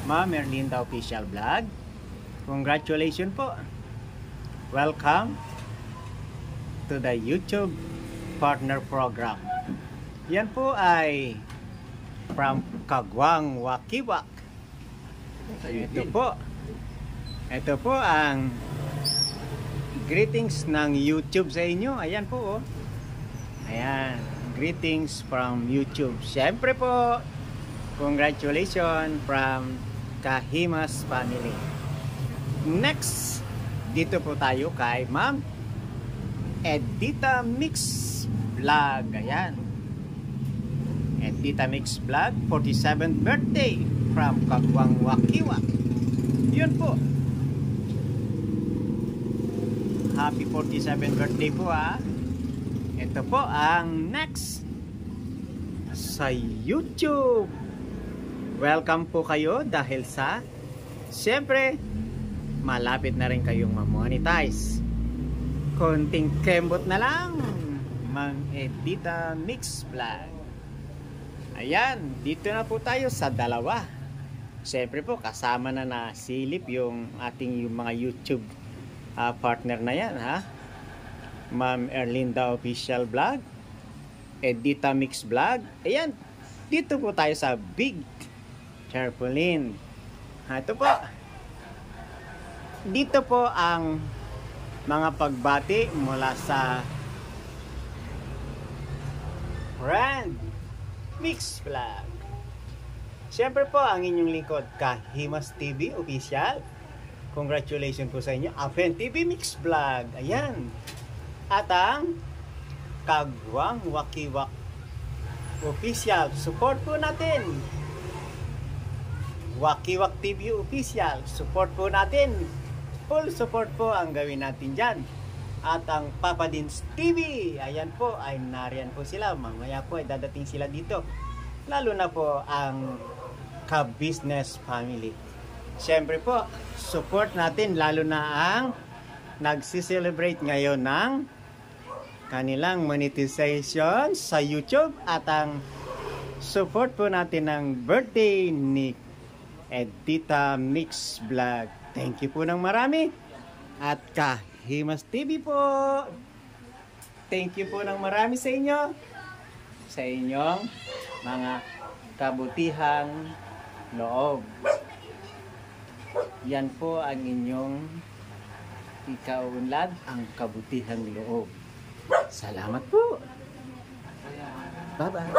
Ma'am Erlinda Official Vlog. Congratulations po. Welcome to the YouTube Partner Program. Yan po ay from Kagwang Wakiwak. Ito po ang greetings ng YouTube sa inyo. Ayan po, oh. Ayan, greetings from YouTube. Siyempre po, congratulations from Kahimas family. Next, dito po tayo kay Ma'am Edita Mix Vlog. Ayan, Edita Mix Vlog, 47th birthday from Kagwang Wakiwak. Yun po. Happy 47th birthday po, ha. Ito po ang next sa YouTube. Welcome po kayo dahil sa siyempre malapit na rin kayong ma-monetize. Konting kembot na lang, Mang Edita Mix Vlog. Ayan, dito na po tayo sa dalawa. Siyempre po kasama na silip yung ating mga YouTube partner na yan, ha. Ma'am Erlinda Official Vlog, Edita Mix Vlog. Ayan, dito po tayo sa Big Tarpaulin. Ito po. Dito po ang mga pagbati mula sa Brand Mix Vlog. Siyempre po ang inyong lingkod, Kahimas TV Official. Congratulations po sa inyo, Afen TV Mix Vlog. Ayan. At ang Kagwang Wakiwak Official. Support po natin. Wakiwak TV Official. Support po natin. Full support po ang gawin natin dyan. At ang Papa Dins TV. Ayan po, ay nariyan po sila. Mamaya po ay dadating sila dito. Lalo na po ang Ka-Business Family. Siyempre po, support natin lalo na ang nagsi-celebrate ngayon ng kanilang monetization sa YouTube at ang support po natin ng birthday ni Edita Mix Vlog. Thank you po ng marami at Kahimas TV po. Thank you po ng marami sa inyo, sa inyong mga kabutihang loob. Yan po ang inyong ikaunlad, ang kabutihang loob. Salamat po. Bye-bye.